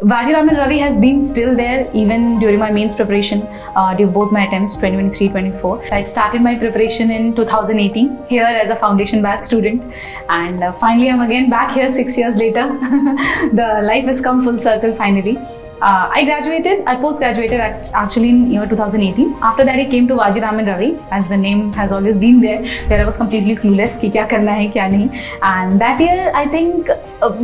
Vajiraman Ravi has been still there even during my mains preparation, during both my attempts 2023-24. I started my preparation in 2018 here as a foundation batch student, and finally I'm again back here 6 years later. The life has come full circle finally. I post-graduated actually in year 2018. After that I came to Vajiraman Ravi, as the name has always been there, where I was completely clueless कि क्या करना है क्या नहीं. And that year I think,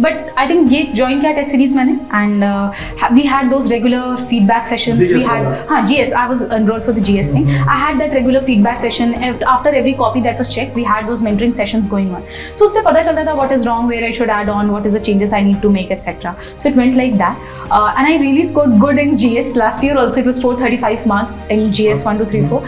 but I think ये join किया test series मैंने, and we had those regular feedback sessions. GS we had GS. I was enrolled for the GS thing. I had that regular feedback session. After every copy that was checked, we had those mentoring sessions going on. So उससे पता चलता था what is wrong, where I should add on, what is the changes I need to make, etc. So it went like that, and I really scored good in GS. Last year also it was 435 marks in GS 1, 2, 3, 4.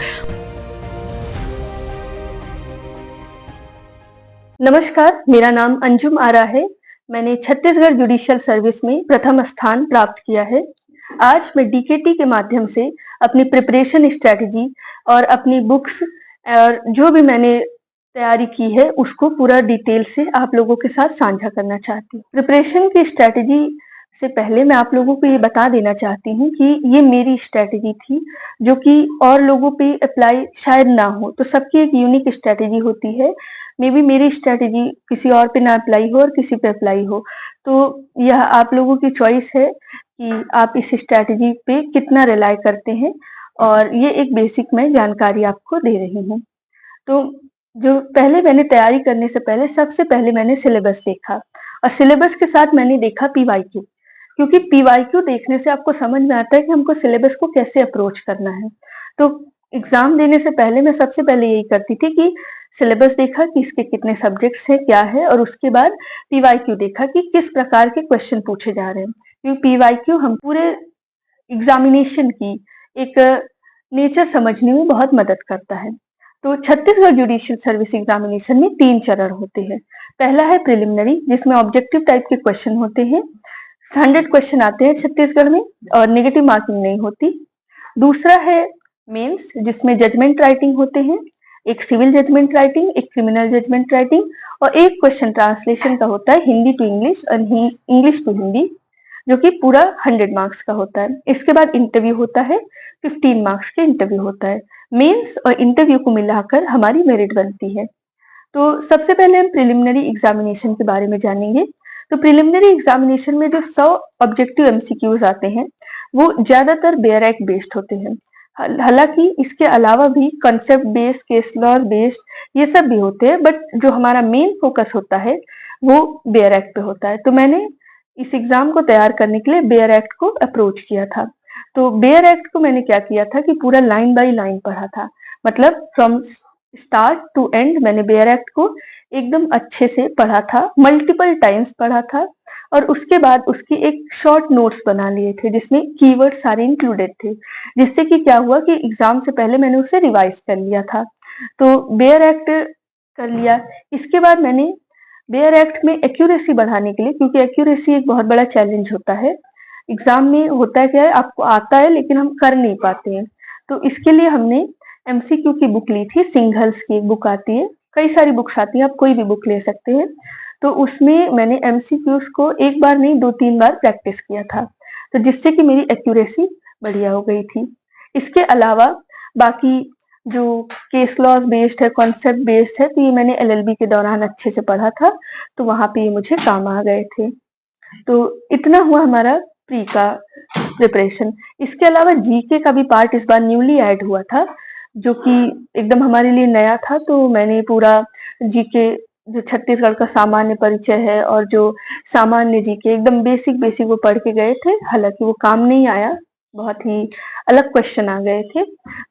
नमस्कार, मेरा नाम अंजुम आरा है। मैंने Chhattisgarh judicial service में प्रथम स्थान प्राप्त किया है। आज मैं डीकेटी के माध्यम से अपनी प्रिपरेशन स्ट्रेटजी और अपनी बुक्स और जो भी मैंने तैयारी की है उसको पूरा डिटेल से आप लोगों के साथ साझा करना चाहती हूँ। प्रिपरेशन की स्ट्रेटजी से पहले मैं आप लोगों को ये बता देना चाहती हूँ कि ये मेरी स्ट्रेटजी थी, जो कि और लोगों पे अप्लाई शायद ना हो। तो सबकी एक यूनिक स्ट्रेटजी होती है। मे बी मेरी स्ट्रेटजी किसी और पे ना अप्लाई हो और किसी पे अप्लाई हो, तो यह आप लोगों की चॉइस है कि आप इस स्ट्रेटजी पे कितना रिलाई करते हैं, और ये एक बेसिक मैं जानकारी आपको दे रही हूँ। तो जो पहले मैंने तैयारी करने से पहले सबसे पहले मैंने सिलेबस देखा, और सिलेबस के साथ मैंने देखा पीवाईक्यू, क्योंकि पीवाईक्यू देखने से आपको समझ में आता है कि हमको सिलेबस को कैसे अप्रोच करना है। तो एग्जाम देने से पहले मैं सबसे पहले यही करती थी कि सिलेबस देखा कि इसके कितने सब्जेक्ट्स हैं, क्या है, और उसके बाद पीवाईक्यू देखा कि किस प्रकार के क्वेश्चन पूछे जा रहे हैं। क्योंकि पीवाईक्यू हम पूरे एग्जामिनेशन की एक नेचर समझने में बहुत मदद करता है। तो छत्तीसगढ़ जुडिशियल सर्विस एग्जामिनेशन में 3 चरण होते हैं। पहला है प्रिलिमिनरी, जिसमें ऑब्जेक्टिव टाइप के क्वेश्चन होते हैं। 100 क्वेश्चन आते हैं छत्तीसगढ़ में और नेगेटिव मार्किंग नहीं होती। दूसरा है मेंस, जिसमें जजमेंट राइटिंग होते हैं, एक सिविल जजमेंट राइटिंग, एक क्रिमिनल जजमेंट राइटिंग, और एक क्वेश्चन ट्रांसलेशन का होता है हिंदी टू इंग्लिश और इंग्लिश टू हिंदी, जो कि पूरा 100 मार्क्स का होता है। इसके बाद इंटरव्यू होता है, 15 मार्क्स के इंटरव्यू होता है। मेंस और इंटरव्यू को मिलाकर हमारी मेरिट बनती है। तो सबसे पहले हम प्रिलिमिनरी एग्जामिनेशन के बारे में जानेंगे। तो प्रिलिमिनरी एग्जामिनेशन में जो 100 ऑब्जेक्टिव एमसीक्यूज आते हैं वो ज्यादातर बेयर एक्ट बेस्ड होते हैं। हालांकि इसके अलावा भी concept based, case laws based ये सब भी होते हैं, बट जो हमारा मेन फोकस होता है वो बेयर एक्ट पे होता है। तो मैंने इस एग्जाम को तैयार करने के लिए बेयर एक्ट को अप्रोच किया था। तो बेयर एक्ट को मैंने क्या किया था कि पूरा लाइन बाय लाइन पढ़ा था, मतलब फ्रॉम स्टार्ट टू एंड मैंने बेयर एक्ट को एकदम अच्छे से पढ़ा था, मल्टीपल टाइम्स पढ़ा था, और उसके बाद उसकी एक शॉर्ट नोट्स बना लिए थे जिसमें कीवर्ड सारे इंक्लूडेड थे, जिससे कि क्या हुआ कि एग्जाम से पहले मैंने उसे रिवाइज कर लिया था। तो बेयर एक्ट कर लिया। इसके बाद मैंने बेयर एक्ट में एक्यूरेसी बढ़ाने के लिए, क्योंकि एक्यूरेसी एक बहुत बड़ा चैलेंज होता है एग्जाम में, होता है क्या है आपको आता है लेकिन हम कर नहीं पाते हैं, तो इसके लिए हमने एमसीक्यू की बुक ली थी। सिंघल्स की एक बुक आती है, कई सारी बुक्स आती हैं, आप कोई भी बुक ले सकते हैं। तो उसमें मैंने एमसीक्यूज को एक बार नहीं 2-3 बार प्रैक्टिस किया था, तो जिससे कि मेरी एक्यूरेसी बढ़िया हो गई थी। इसके अलावा बाकी जो केस लॉज बेस्ड है, कॉन्सेप्ट बेस्ड है, तो ये मैंने एलएलबी के दौरान अच्छे से पढ़ा था, तो वहां पे ये मुझे काम आ गए थे। तो इतना हुआ हमारा प्री का प्रिपरेशन। इसके अलावा जीके का भी पार्ट इस बार न्यूली ऐड हुआ था, जो कि एकदम हमारे लिए नया था। तो मैंने पूरा जीके, जो छत्तीसगढ़ का सामान्य परिचय है और जो सामान्य जीके एकदम बेसिक बेसिक वो पढ़ के गए थे। हालांकि वो काम नहीं आया, बहुत ही अलग क्वेश्चन आ गए थे।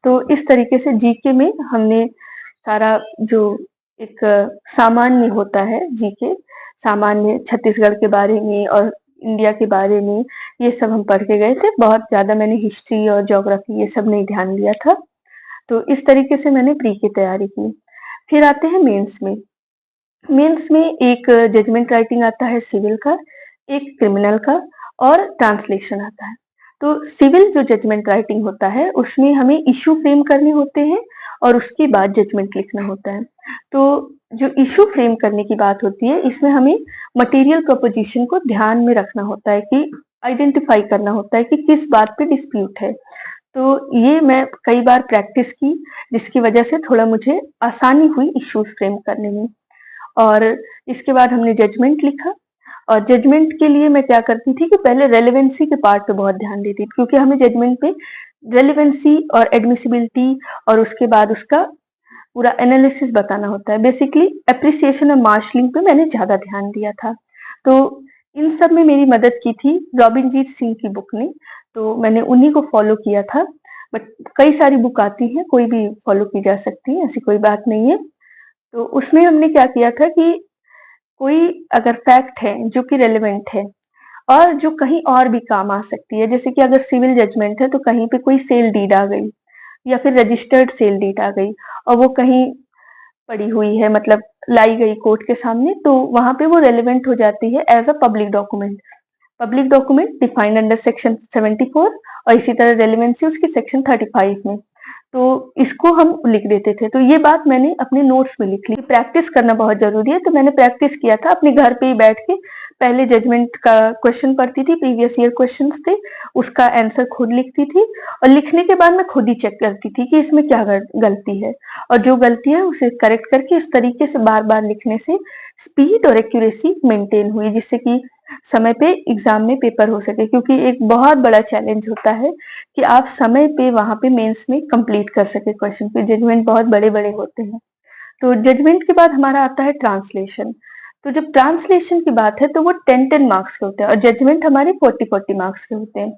तो इस तरीके से जीके में हमने सारा जो एक सामान्य होता है जीके, सामान्य छत्तीसगढ़ के बारे में और इंडिया के बारे में, ये सब हम पढ़ के गए थे। बहुत ज्यादा मैंने हिस्ट्री और ज्योग्राफी ये सब नहीं ध्यान दिया था। तो इस तरीके से मैंने प्री की तैयारी की। फिर आते हैं मेंस में। मेंस में एक जजमेंट राइटिंग आता है सिविल का, एक क्रिमिनल का, और ट्रांसलेशन आता है। तो सिविल जो जजमेंट राइटिंग होता है उसमें हमें इशू फ्रेम करने होते हैं और उसके बाद जजमेंट लिखना होता है। तो जो इशू फ्रेम करने की बात होती है, इसमें हमें मटेरियल प्रोपोजिशन को ध्यान में रखना होता है कि आइडेंटिफाई करना होता है कि किस बात पे डिस्प्यूट है। तो ये मैं कई बार प्रैक्टिस की, जिसकी वजह से थोड़ा मुझे आसानी हुई इश्यूज फ्रेम करने में। और इसके बाद हमने जजमेंट लिखा, और जजमेंट के लिए मैं क्या करती थी कि पहले रेलेवेंसी के पार्ट पे बहुत ध्यान देती थी, क्योंकि हमें जजमेंट पे रेलेवेंसी और एडमिसिबिलिटी और उसके बाद उसका पूरा एनालिसिस बताना होता है। बेसिकली एप्रिसिएशन और मार्शलिंग पे मैंने ज्यादा ध्यान दिया था। तो इन सब में मेरी मदद की थी रॉबिनजीत सिंह की बुक ने, तो मैंने उन्हीं को फॉलो किया था। बट कई सारी बुक आती हैं, कोई भी फॉलो की जा सकती है, ऐसी कोई बात नहीं है। तो उसमें हमने क्या किया था कि कोई अगर फैक्ट है जो कि रेलेवेंट है और जो कहीं और भी काम आ सकती है, जैसे कि अगर सिविल जजमेंट है तो कहीं पे कोई सेल डीड आ गई या फिर रजिस्टर्ड सेल डीड आ गई और वो कहीं पड़ी हुई है, मतलब लाई गई कोर्ट के सामने, तो वहां पे वो रेलेवेंट हो जाती है as a public document. Public document defined under section 74, और इसी तरह रेलेवेंसी उसकी सेक्शन 35 में। तो इसको हम लिख देते थे। तो ये बात मैंने अपने नोट्स में लिख ली। प्रैक्टिस करना बहुत जरूरी है, तो मैंने प्रैक्टिस किया था अपने घर पे ही बैठ के। पहले जजमेंट का क्वेश्चन पढ़ती थी, प्रीवियस ईयर क्वेश्चंस थे, उसका आंसर खुद लिखती थी, और लिखने के बाद मैं खुद ही चेक करती थी कि इसमें क्या गलती है, और जो गलती है उसे करेक्ट करके इस तरीके से बार बार लिखने से स्पीड और एक्यूरेसी मेंटेन हुई, जिससे कि समय पे एग्जाम में पेपर हो सके। क्योंकि एक बहुत बड़ा चैलेंज होता है कि आप समय पे वहां पे मेंस में कंप्लीट कर सके क्वेश्चन पे। जजमेंट बहुत बड़े बड़े होते हैं। तो जजमेंट के बाद हमारा आता है ट्रांसलेशन। तो जब ट्रांसलेशन की बात है तो वो 10-10 मार्क्स के होते हैं, और जजमेंट हमारे 40-40 मार्क्स के होते हैं।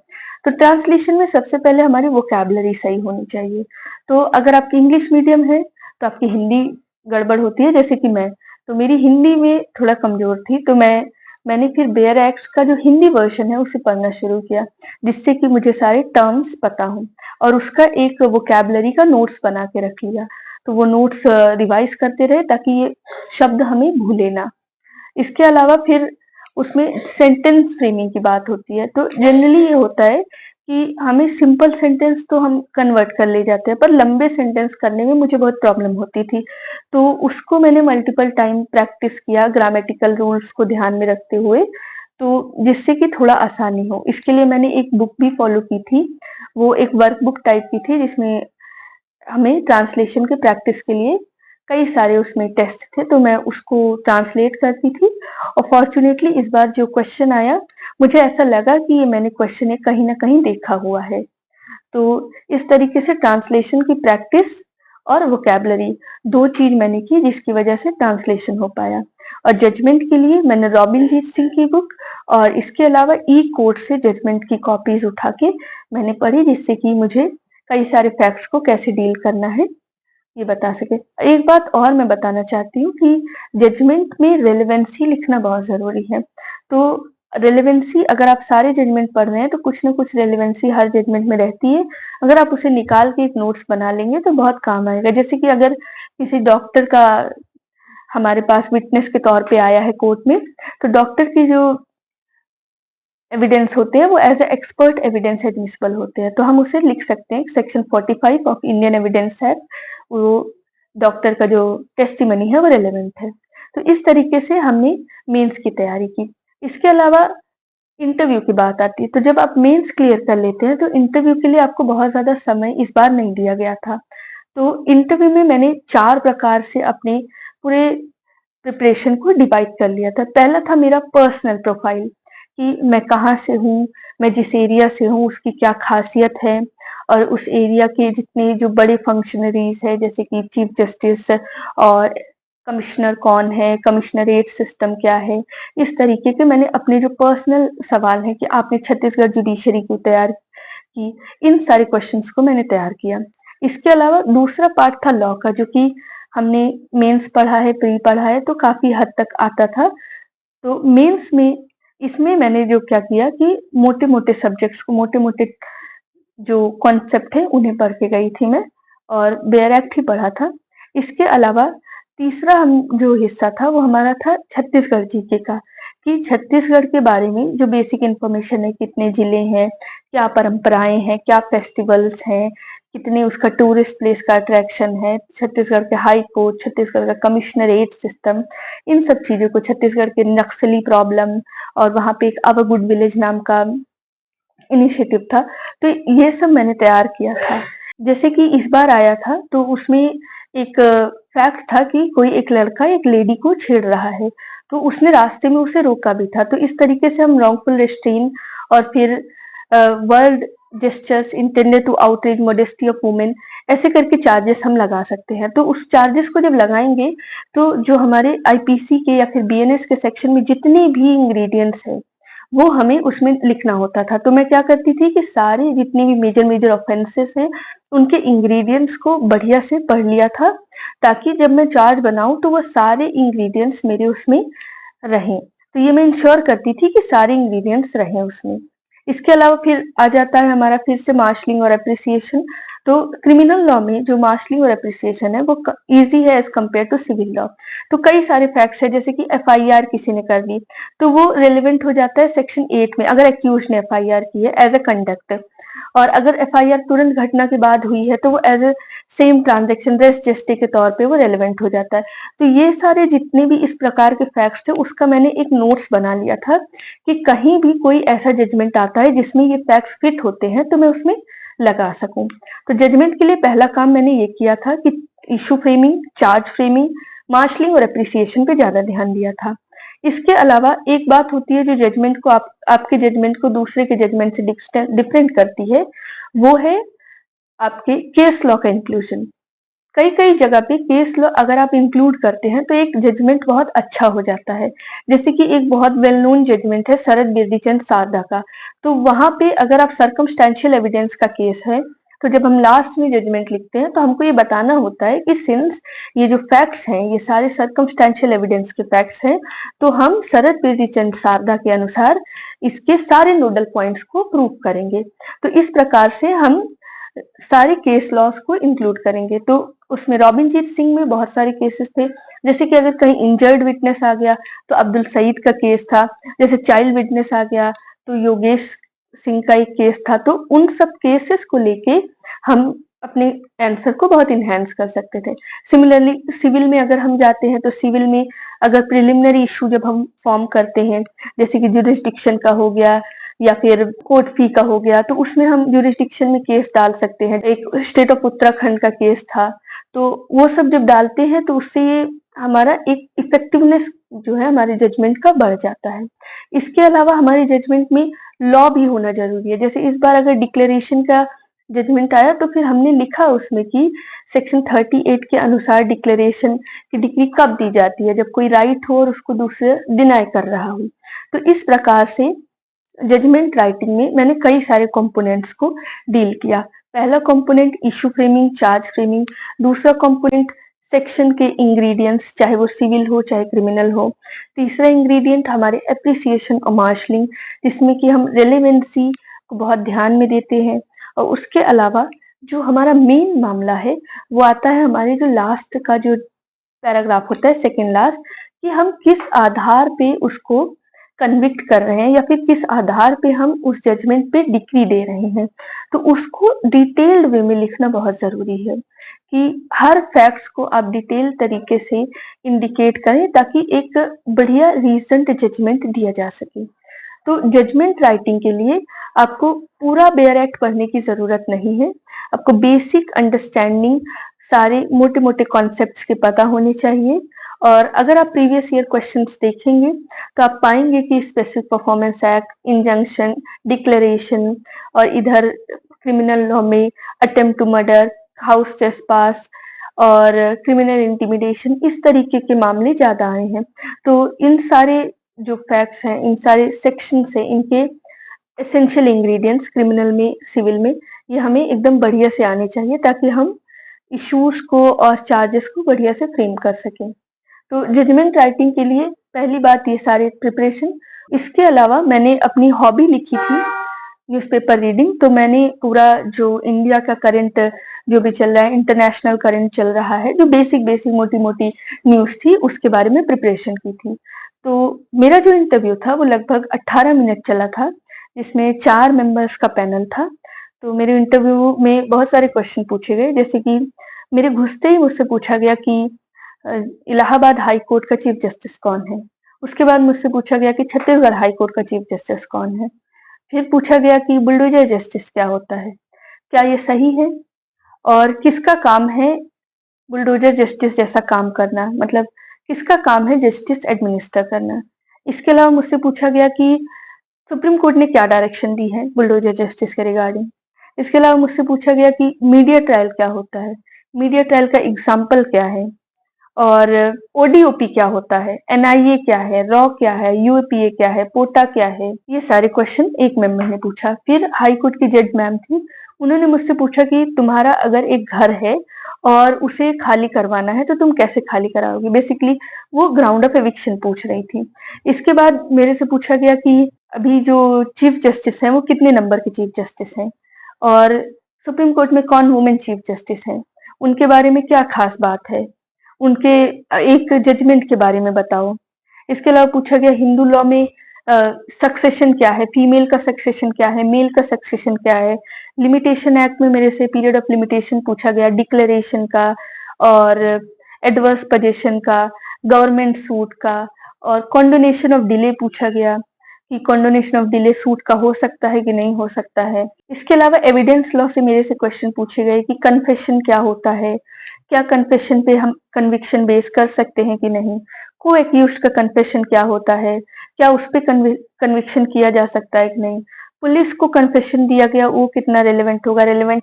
तो ट्रांसलेशन में सबसे पहले हमारी वोकैबुलरी सही होनी चाहिए। तो अगर आपकी इंग्लिश मीडियम है तो आपकी हिंदी गड़बड़ होती है, जैसे कि मैं, तो मेरी हिंदी में थोड़ा कमजोर थी, तो मैंने फिर बेयर एक्ट्स का जो हिंदी वर्जन है उसे पढ़ना शुरू किया, जिससे कि मुझे सारे टर्म्स पता हो, और उसका एक वोकैबुलरी का नोट्स बना के रख लिया। तो वो नोट्स रिवाइज करते रहे ताकि ये शब्द हमें भूले ना। इसके अलावा फिर उसमें सेंटेंस फ्रेमिंग की बात होती है। तो जनरली ये होता है कि हमें सिंपल सेंटेंस तो हम कन्वर्ट कर ले जाते हैं, पर लंबे सेंटेंस करने में मुझे बहुत प्रॉब्लम होती थी। तो उसको मैंने मल्टीपल टाइम प्रैक्टिस किया ग्रामेटिकल रूल्स को ध्यान में रखते हुए, तो जिससे कि थोड़ा आसानी हो। इसके लिए मैंने एक बुक भी फॉलो की थी, वो एक वर्कबुक टाइप की थी, जिसमें हमें ट्रांसलेशन के प्रैक्टिस के लिए कई सारे उसमें टेस्ट थे, तो मैं उसको ट्रांसलेट करती थी। और फॉर्चुनेटली इस बार जो क्वेश्चन आया, मुझे ऐसा लगा कि ये मैंने क्वेश्चन कहीं ना कहीं देखा हुआ है। तो इस तरीके से ट्रांसलेशन की प्रैक्टिस और वोकैबुलरी दो चीज मैंने की, जिसकी वजह से ट्रांसलेशन हो पाया। और जजमेंट के लिए मैंने रॉबिनजीत सिंह की बुक और इसके अलावा ई कोर्ट से जजमेंट की कॉपीज उठा के मैंने पढ़ी, जिससे कि मुझे कई सारे फैक्ट्स को कैसे डील करना है ये बता सके। एक बात और मैं बताना चाहती हूँ कि जजमेंट में रेलेवेंसी लिखना बहुत जरूरी है। तो रेलेवेंसी, अगर आप सारे जजमेंट पढ़ रहे हैं तो कुछ ना कुछ रेलेवेंसी हर जजमेंट में रहती है। अगर आप उसे निकाल के एक नोट्स बना लेंगे तो बहुत काम आएगा। जैसे कि अगर किसी डॉक्टर का हमारे पास विटनेस के तौर पे आया है कोर्ट में, तो डॉक्टर की जो एविडेंस होते हैं वो as a expert evidence admissible होते हैं, तो हम उसे लिख सकते हैं। Section 45 of Indian evidence act, वो डॉक्टर का जो टेस्टिमनी है वो रेलेवेंट है। तो इस तरीके से हमने मेंस की तैयारी की। इसके अलावा इंटरव्यू की बात आती है, तो जब आप मेंस क्लियर कर लेते हैं तो इंटरव्यू के लिए आपको बहुत ज्यादा समय इस बार नहीं दिया गया था। तो इंटरव्यू में मैंने 4 प्रकार से अपने पूरे प्रिपरेशन को डिवाइड कर लिया था। पहला था मेरा पर्सनल प्रोफाइल, कि मैं कहाँ से हूँ, मैं जिस एरिया से हूँ उसकी क्या खासियत है, और उस एरिया के जितने जो बड़े फंक्शनरीज है, जैसे कि चीफ जस्टिस और कमिश्नर कौन है, कमिश्नरेट सिस्टम क्या है, इस तरीके के मैंने अपने जो पर्सनल सवाल है कि आपने छत्तीसगढ़ जुडिशरी क्यों तैयार की, इन सारे क्वेश्चंस को मैंने तैयार किया। इसके अलावा दूसरा पार्ट था लॉ का, जो कि हमने मेंस पढ़ा है, प्री पढ़ा है, तो काफी हद तक आता था। तो मेंस में इसमें मैंने जो क्या किया कि मोटे मोटे सब्जेक्ट्स को, मोटे मोटे जो कॉन्सेप्ट है उन्हें पढ़ के गई थी मैं, और बेयर एक्ट ही पढ़ा था। इसके अलावा तीसरा हम जो हिस्सा था वो हमारा था छत्तीसगढ़ जीके का, कि छत्तीसगढ़ के बारे में जो बेसिक इंफॉर्मेशन है, कितने जिले हैं, क्या परंपराएं हैं, क्या फेस्टिवल्स हैं, कितने उसका टूरिस्ट प्लेस का अट्रैक्शन है, छत्तीसगढ़ के हाई कोर्ट, छत्तीसगढ़ का कमिश्नरेट सिस्टम, इन सब चीजों को, छत्तीसगढ़ के नक्सली प्रॉब्लम, और वहां पे एक अवगुड विलेज नाम का इनिशिएटिव था, तो ये सब मैंने तैयार किया था। जैसे कि इस बार आया था तो उसमें एक फैक्ट था कि कोई एक लड़का एक लेडी को छेड़ रहा है, तो उसने रास्ते में उसे रोका भी था। तो इस तरीके से हम रॉन्गफुल रिस्ट्रेन और फिर word gestures intended to outreach modesty of women, ऐसे करके चार्जेस हम लगा सकते हैं। तो उस चार्जेस को जब लगाएंगे तो जो हमारे आईपीसी के या फिर बीएनएस के सेक्शन में जितने भी इंग्रेडिएंट्स हैं वो हमें उसमें लिखना होता था। तो मैं क्या करती थी कि सारे जितने भी मेजर मेजर ऑफेंसेस हैं उनके इंग्रेडिएंट्स को बढ़िया से पढ़ लिया था, ताकि जब मैं चार्ज बनाऊं तो वो सारे इंग्रेडिएंट्स मेरे उसमें रहें। तो ये मैं इंश्योर करती थी कि सारे इंग्रेडिएंट्स रहें उसमें। इसके अलावा फिर आ जाता है हमारा फिर से मार्शलिंग और एप्रिसिएशन। तो क्रिमिनल लॉ में जो मार्शलिंग और एप्रिसिएशन है वो इजी है as compare to civil law. तो कई सारे फैक्ट्स है, जैसे कि एफआईआर किसी ने कर ली तो वो रेलेवेंट हो जाता है सेक्शन 8 में, अगर एक्यूज ने एफआईआर की है एज अ कंडक्ट। और अगर एफआईआर तुरंत घटना के बाद हुई है तो वो as a same transaction res gestae के तौर पे वो रेलेवेंट हो जाता है। तो ये सारे जितने भी इस प्रकार के फैक्ट्स थे उसका मैंने एक नोट्स बना लिया था कि कहीं भी कोई ऐसा जजमेंट आता है जिसमें ये फैक्ट्स फिट होते हैं तो मैं उसमें लगा सकूं। तो जजमेंट के लिए पहला काम मैंने ये किया था कि issue framing, charge framing, marshalling और एप्रिसिएशन पे ज्यादा ध्यान दिया था। इसके अलावा एक बात होती है जो जजमेंट को आपके जजमेंट को दूसरे के जजमेंट से डिफरेंट करती है, वो है आपके केस लॉ का इंक्लूजन। कई कई जगह पे केस लॉ अगर आप इंक्लूड करते हैं तो एक जजमेंट बहुत अच्छा हो जाता है। जैसे कि एक बहुत वेल नोन जजमेंट है शरद बिरदीचंद सारदा का। तो वहां पे अगर आप सर्कमस्टेंशियल एविडेंस का केस है तो जब हम लास्ट में जजमेंट लिखते हैं तो हमको ये बताना होता है कि सिंस ये जो फैक्ट्स हैं ये सारे सर्कमस्टेंशियल एविडेंस के फैक्ट्स हैं, तो हम शरद बिरदीचंद सारदा के अनुसार इसके सारे नोडल पॉइंट्स को प्रूव करेंगे। तो इस प्रकार से हम सारे केस लॉस को इंक्लूड करेंगे। तो उसमें रॉबिनजीत सिंह में बहुत सारे केसेस थे, जैसे कि अगर कहीं इंजर्ड विटनेस आ गया तो अब्दुल सईद का केस था, जैसे चाइल्ड विटनेस आ गया तो योगेश सिंह का एक केस था। तो उन सब केसेस को लेके हम अपने आंसर को बहुत इनहेंस कर सकते थे। सिमिलरली सिविल में अगर हम जाते हैं तो सिविल में अगर प्रिलिमिनरी इशू जब हम फॉर्म करते हैं, जैसे कि जुरिस्डिक्शन का हो गया या फिर कोर्ट फी का हो गया, तो उसमें हम जुरिस्डिक्शन में केस डाल सकते हैं। एक स्टेट ऑफ उत्तराखंड का केस था, तो वो सब जब डालते हैं तो उससे ये हमारा एक इफेक्टिवनेस जो है हमारे जजमेंट का बढ़ जाता है। इसके अलावा हमारे जजमेंट में लॉ भी होना जरूरी है। जैसे इस बार अगर डिक्लेरेशन का जजमेंट आया तो फिर हमने लिखा उसमें कि सेक्शन 38 के अनुसार डिक्लेरेशन की डिग्री कब दी जाती है, जब कोई राइट हो और उसको दूसरे डिनाई कर रहा हो। तो इस प्रकार से जजमेंट राइटिंग में मैंने कई सारे कंपोनेंट्स को डील किया। पहला component issue framing, charge framing. दूसरा कंपोनेंट सेक्शन के इंग्रेडिएंट्स, चाहे वो सिविल हो चाहे क्रिमिनल हो। तीसरा इंग्रेडिएंट हमारे एप्रिसिएशन और मार्शलिंग, जिसमें कि हम रेलेवेंसी को बहुत ध्यान में देते हैं। और उसके अलावा जो हमारा मेन मामला है वो आता है हमारे जो लास्ट का जो पैराग्राफ होता है सेकेंड लास्ट, कि हम किस आधार पे उसको कन्विक्ट कर रहे हैं या फिर किस आधार पे हम उस जजमेंट पे डिक्री दे रहे हैं। तो उसको डिटेल्ड वे में लिखना बहुत जरूरी है कि हर फैक्ट्स को आप डिटेल तरीके से इंडिकेट करें ताकि एक बढ़िया रीजंट जजमेंट दिया जा सके। तो जजमेंट राइटिंग के लिए आपको पूरा बेयर एक्ट पढ़ने की जरूरत नहीं है। आपको बेसिक अंडरस्टैंडिंग, सारे मोटे मोटे कॉन्सेप्ट्स के पता होने चाहिए। और अगर आप प्रीवियस ईयर क्वेश्चंस देखेंगे तो आप पाएंगे कि specific performance act, injunction, declaration और इधर क्रिमिनल लॉ में attempt to murder, house trespass और क्रिमिनल इंटिमिडेशन, इस तरीके के मामले ज्यादा आए हैं। तो इन सारे जो फैक्ट्स हैं, इन सारे सेक्शन से इनके एसेंशियल इंग्रेडिएंट्स क्रिमिनल में, सिविल में, ये हमें एकदम बढ़िया से आने चाहिए ताकि हम इश्यूज को और चार्जेस को बढ़िया से फ्रेम कर सकें। तो जजमेंट राइटिंग के लिए पहली बात ये सारे प्रिपरेशन। इसके अलावा मैंने अपनी हॉबी लिखी थी न्यूज़पेपर रीडिंग। तो मैंने पूरा जो इंडिया का करंट जो भी चल रहा है, इंटरनेशनल करंट चल रहा है, जो बेसिक बेसिक मोटी मोटी न्यूज थी उसके बारे में प्रिपरेशन की थी। तो मेरा जो इंटरव्यू था वो लगभग 18 मिनट चला था, जिसमें 4 मेंबर्स का पैनल था। तो मेरे इंटरव्यू में बहुत सारे क्वेश्चन पूछे गए, जैसे कि मेरे घुसते ही मुझसे पूछा गया कि इलाहाबाद हाई कोर्ट का चीफ जस्टिस कौन है। उसके बाद मुझसे पूछा गया कि छत्तीसगढ़ हाई कोर्ट का चीफ जस्टिस कौन है। फिर पूछा गया कि बुलडोजर जस्टिस क्या होता है, क्या ये सही है और किसका काम है बुलडोजर जस्टिस जैसा काम करना, मतलब किसका काम है जस्टिस एडमिनिस्टर करना। इसके अलावा मुझसे पूछा गया कि सुप्रीम कोर्ट ने क्या डायरेक्शन दी है बुलडोजर जस्टिस के रिगार्डिंग। इसके अलावा मुझसे पूछा गया कि मीडिया ट्रायल क्या होता है, मीडिया ट्रायल का एग्जाम्पल क्या है, और ओडीओपी क्या होता है, एनआईए क्या है, रॉ क्या है, यूएपीए क्या है, पोटा क्या है। ये सारे क्वेश्चन एक मेंबर ने पूछा। फिर हाई कोर्ट की जज मैम थी, उन्होंने मुझसे पूछा कि तुम्हारा अगर एक घर है और उसे खाली करवाना है तो तुम कैसे खाली कराओगे। बेसिकली वो ग्राउंड ऑफ एविक्शन पूछ रही थी। इसके बाद मेरे से पूछा गया कि अभी जो चीफ जस्टिस हैं वो कितने नंबर के चीफ जस्टिस हैं, और सुप्रीम कोर्ट में कौन वुमेन चीफ जस्टिस हैं, उनके बारे में क्या खास बात है, उनके एक जजमेंट के बारे में बताओ। इसके अलावा पूछा गया हिंदू लॉ में सक्सेशन क्या है, फीमेल का सक्सेशन क्या है, मेल का सक्सेशन क्या है। लिमिटेशन एक्ट में मेरे से पीरियड ऑफ लिमिटेशन पूछा गया, डिक्लेरेशन का और एडवर्स पोजीशन का, गवर्नमेंट सूट का, और कॉन्डोनेशन ऑफ डिले पूछा गया कि कॉन्डोनेशन ऑफ डिले सूट का हो सकता है कि नहीं हो सकता है। इसके अलावा एविडेंस लॉ से मेरे से क्वेश्चन पूछे गए कि कन्फेशन क्या होता है, क्या कन्फेशन पे हम कन्विक्शन बेस कर सकते हैं कि नहीं, को एक्यूज्ड का कन्फेशन क्या होता है, क्या उस पे कन्विक्शन किया जा सकता है कि नहीं, पुलिस को कन्फेशन दिया गया वो कितना रेलेवेंट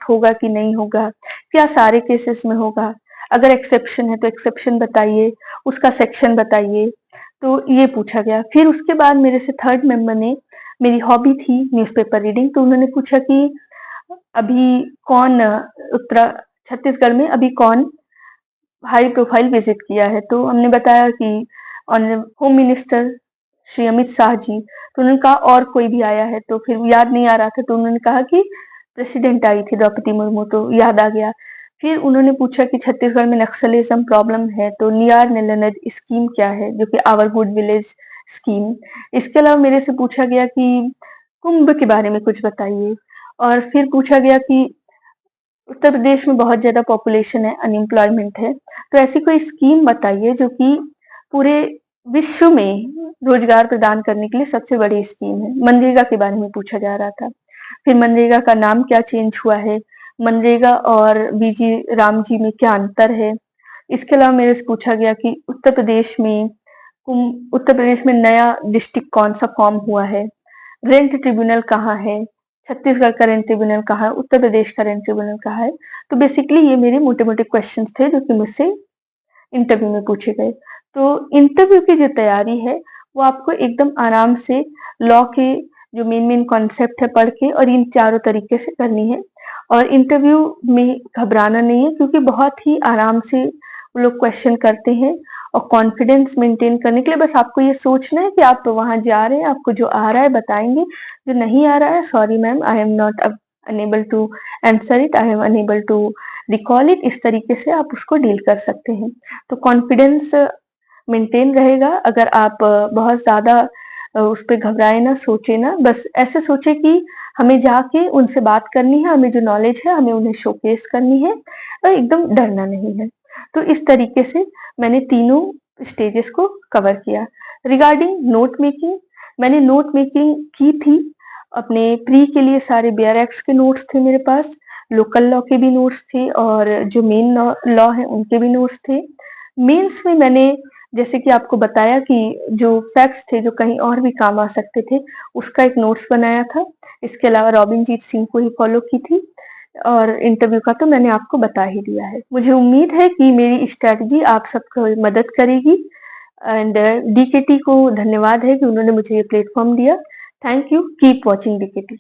होगा कि नहीं होगा, क्या सारे केसेस में होगा, अगर एक्सेप्शन है तो एक्सेप्शन बताइए, उसका सेक्शन बताइए। तो ये पूछा गया। फिर उसके बाद मेरे से थर्ड मेंबर ने, मेरी हॉबी थी न्यूज़पेपर रीडिंग, तो उन्होंने पूछा कि अभी कौन उत्तर छत्तीसगढ़ में अभी कौन हाई प्रोफाइल विजिट किया है। तो हमने बताया कि होम मिनिस्टर श्री अमित शाह जी। तो उन्होंने कहा और कोई भी आया है, तो फिर याद नहीं आ रहा था, तो उन्होंने कहा कि प्रेसिडेंट आई थी द्रौपदी मुर्मू, तो याद आ गया। फिर उन्होंने पूछा कि छत्तीसगढ़ में नक्सलिज्म प्रॉब्लम है, तो नियार निलनद स्कीम क्या है, जो कि आवर गुड विलेज स्कीम। इसके अलावा मेरे से पूछा गया कि कुंभ के बारे में कुछ बताइए, और फिर पूछा गया कि उत्तर प्रदेश में बहुत ज्यादा पॉपुलेशन है, अनएम्प्लॉयमेंट है, तो ऐसी कोई स्कीम बताइए जो कि पूरे विश्व में रोजगार प्रदान करने के लिए सबसे बड़ी स्कीम है। मनरेगा के बारे में पूछा जा रहा था। फिर मनरेगा का नाम क्या चेंज हुआ है, मनरेगा और बीजी रामजी में क्या अंतर है। इसके अलावा मेरे से पूछा गया कि उत्तर प्रदेश में नया डिस्ट्रिक्ट कौन सा फॉर्म हुआ है, रेंट ट्रिब्यूनल कहाँ है, छत्तीसगढ़ का रेंट ट्रिब्यूनल कहाँ है, उत्तर प्रदेश का रेंट ट्रिब्यूनल कहाँ है। तो बेसिकली ये मेरे मोटे मोटे क्वेश्चन थे जो कि मुझसे इंटरव्यू में पूछे गए। तो इंटरव्यू की जो तैयारी है वो आपको एकदम आराम से लॉ के जो मेन कॉन्सेप्ट है पढ़ के और इन चारों तरीके से करनी है। और इंटरव्यू में घबराना नहीं है, क्योंकि बहुत ही आराम से वो लोग क्वेश्चन करते हैं, और कॉन्फिडेंस मेंटेन करने के लिए बस आपको ये सोचना है कि आप तो वहां जा रहे हैं, आपको जो आ रहा है बताएंगे, जो नहीं आ रहा है sorry ma'am I am not unable to answer it, I am unable to recall it. इस तरीके से आप उसको डील कर सकते हैं। तो कॉन्फिडेंस मेंटेन रहेगा। अगर आप बहुत ज्यादा उस पर घबराए ना, सोचे ना, बस ऐसे सोचे कि हमें जाके उनसे बात करनी है, हमें जो नॉलेज है हमें उन्हें शोकेस करनी है, और एकदम डरना नहीं है। तो इस तरीके से मैंने तीनों स्टेजेस को कवर किया। रिगार्डिंग नोट मेकिंग, मैंने नोट मेकिंग की थी अपने प्री के लिए। सारे बेयर एक्ट्स के नोट्स थे मेरे पास, लोकल लॉ के भी नोट्स थे, और जो मेन लॉ है उनके भी नोट्स थे। मेंस में मैंने जैसे कि आपको बताया कि जो फैक्ट्स थे जो कहीं और भी काम आ सकते थे, उसका एक नोट्स बनाया था। इसके अलावा रॉबिनजीत सिंह को ही फॉलो की थी, और इंटरव्यू का तो मैंने आपको बता ही दिया है। मुझे उम्मीद है कि मेरी स्ट्रैटेजी आप सबको मदद करेगी, एंड डीकेटी को धन्यवाद है कि उन्होंने मुझे ये प्लेटफॉर्म दिया। Thank you, keep watching DKT.